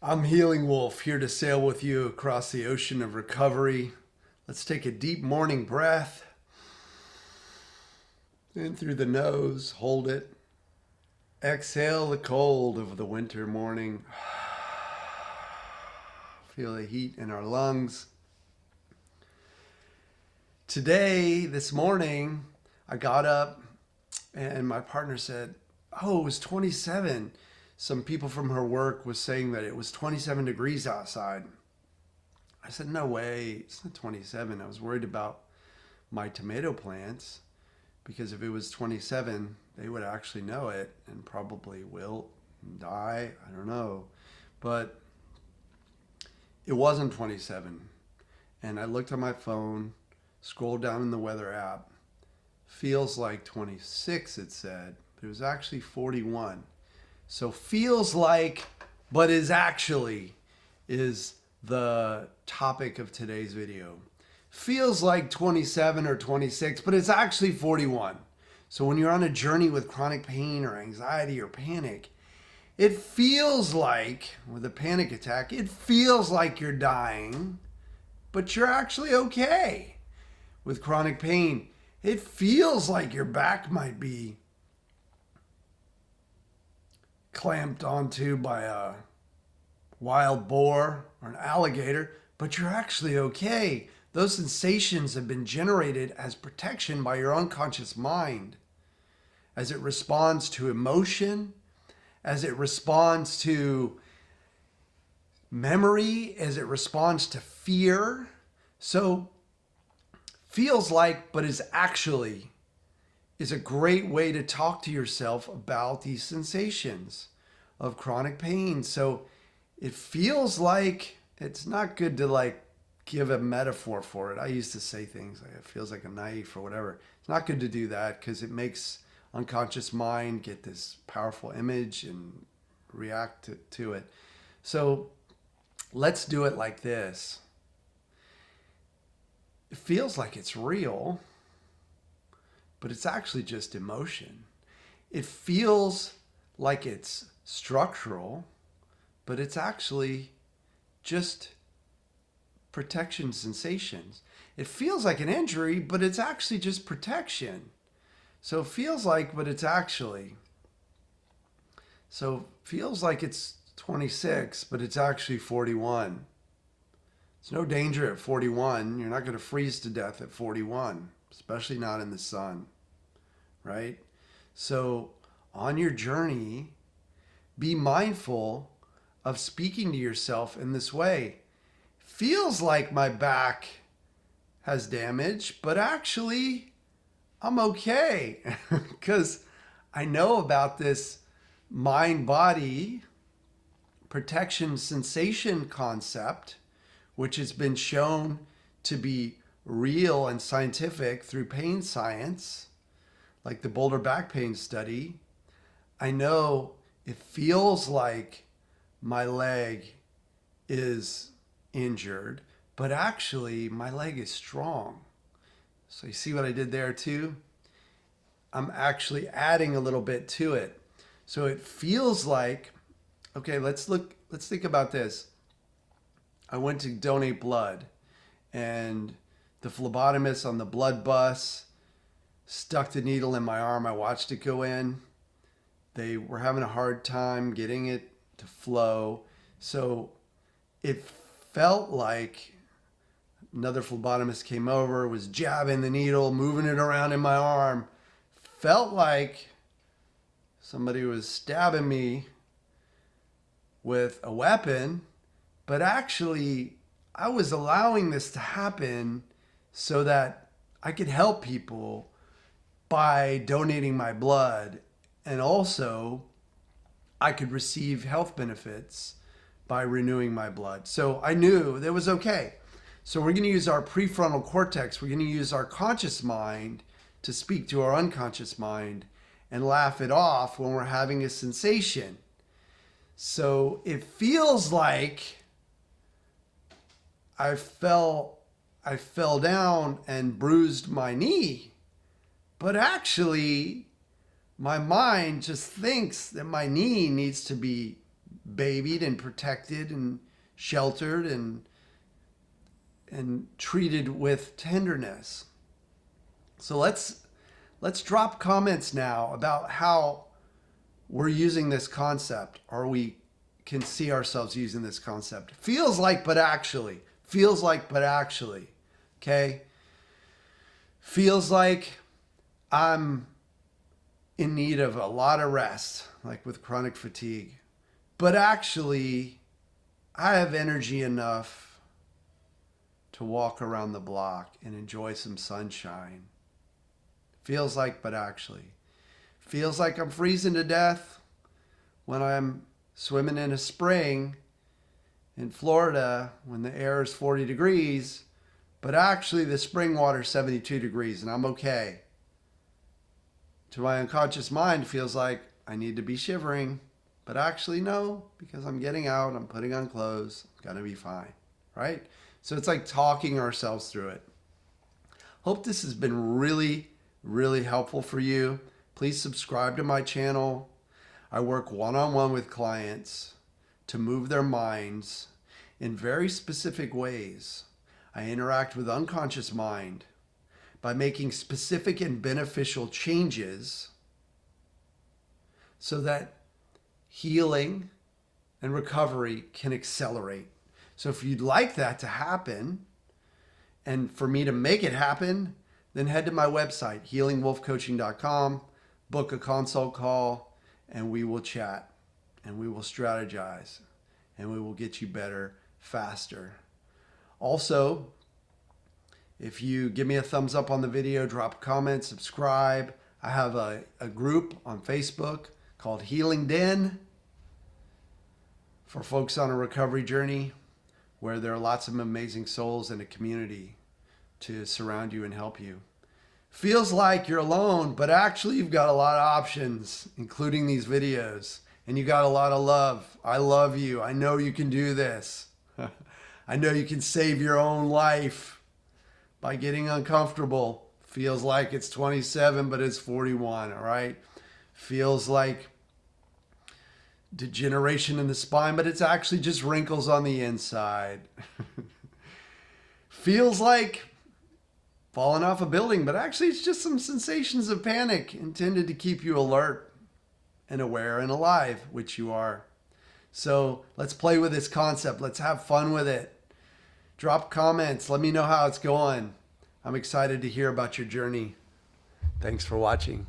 I'm Healing Wolf, here to sail with you across the ocean of recovery. Let's take a deep morning breath in through the nose, hold it. Exhale the cold of the winter morning. Feel the heat in our lungs. Today, this morning, I got up and my partner said, "Oh, it was 27." Some people from her work was saying that it was 27 degrees outside. I said, "No way, it's not 27." I was worried about my tomato plants because if it was 27, they would actually know it and probably wilt and die. I don't know. But it wasn't 27. And I looked on my phone, scrolled down in the weather app. Feels like 26, it said, but it was actually 41. So feels like, but is actually, is the topic of today's video. Feels like 27 or 26, but it's actually 41. So when you're on a journey with chronic pain or anxiety or panic, it feels like, with a panic attack, it feels like you're dying, but you're actually okay. With chronic pain, it feels like your back might be clamped onto by a wild boar or an alligator, but you're actually okay. Those sensations have been generated as protection by your unconscious mind as it responds to emotion, as it responds to memory, as it responds to fear. So, feels like, but is actually, is a great way to talk to yourself about these sensations of chronic pain. So it feels like, it's not good to like give a metaphor for it. I used to say things like it feels like a knife or whatever. It's not good to do that because it makes unconscious mind get this powerful image and react to it. So let's do it like this. It feels like it's real, but it's actually just emotion. It feels like it's structural, but it's actually just protection sensations. It feels like an injury, but it's actually just protection. So it feels like, but it's actually. So it feels like it's 26, but it's actually 41. There's no danger at 41. You're not going to freeze to death at 41, especially not in the sun, right? So on your journey, be mindful of speaking to yourself in this way. Feels like my back has damage, but actually I'm okay because I know about this mind-body protection sensation concept, which has been shown to be real and scientific through pain science, like the Boulder back pain study. I know it feels like my leg is injured, but actually my leg is strong. So you see what I did there too? I'm actually adding a little bit to it. So it feels like, okay, let's think about this. I went to donate blood and the phlebotomist on the blood bus stuck the needle in my arm. I watched it go in. They were having a hard time getting it to flow. So it felt like another phlebotomist came over, was jabbing the needle, moving it around in my arm. Felt like somebody was stabbing me with a weapon, but actually I was allowing this to happen so that I could help people by donating my blood, and also I could receive health benefits by renewing my blood. So I knew that was okay. So we're going to use our prefrontal cortex. We're going to use our conscious mind to speak to our unconscious mind and laugh it off when we're having a sensation. So it feels like I fell down and bruised my knee, but actually my mind just thinks that my knee needs to be babied and protected and sheltered and treated with tenderness. So let's drop comments now about how we're using this concept, or we can see ourselves using this concept. Feels like, but actually. Feels like, but actually. Okay? Feels like I'm in need of a lot of rest, like with chronic fatigue. But actually, I have energy enough to walk around the block and enjoy some sunshine. Feels like, but actually. Feels like I'm freezing to death when I'm swimming in a spring in Florida when the air is 40 degrees, but actually the spring water is 72 degrees and I'm okay. To my unconscious mind, feels like I need to be shivering, but actually no, because I'm getting out, I'm putting on clothes, it's gonna be fine, right? So it's like talking ourselves through it. Hope this has been really, really helpful for you. Please subscribe to my channel. I work one-on-one with clients to move their minds in very specific ways. I interact with unconscious mind by making specific and beneficial changes so that healing and recovery can accelerate. So if you'd like that to happen, and for me to make it happen, then head to my website, healingwolfcoaching.com, book a consult call, and we will chat, and we will strategize, and we will get you better faster. Also, if you give me a thumbs up on the video, drop a comment, subscribe. I have a group on Facebook called Healing Den for folks on a recovery journey, where there are lots of amazing souls and a community to surround you and help you. Feels like you're alone, but actually you've got a lot of options, including these videos, and you got a lot of love. I love you. I know you can do this. I know you can save your own life by getting uncomfortable. Feels like it's 27, but it's 41, all right? Feels like degeneration in the spine, but it's actually just wrinkles on the inside. Feels like falling off a building, but actually it's just some sensations of panic intended to keep you alert and aware and alive, which you are. So let's play with this concept. Let's have fun with it. Drop comments. Let me know how it's going. I'm excited to hear about your journey. Thanks for watching.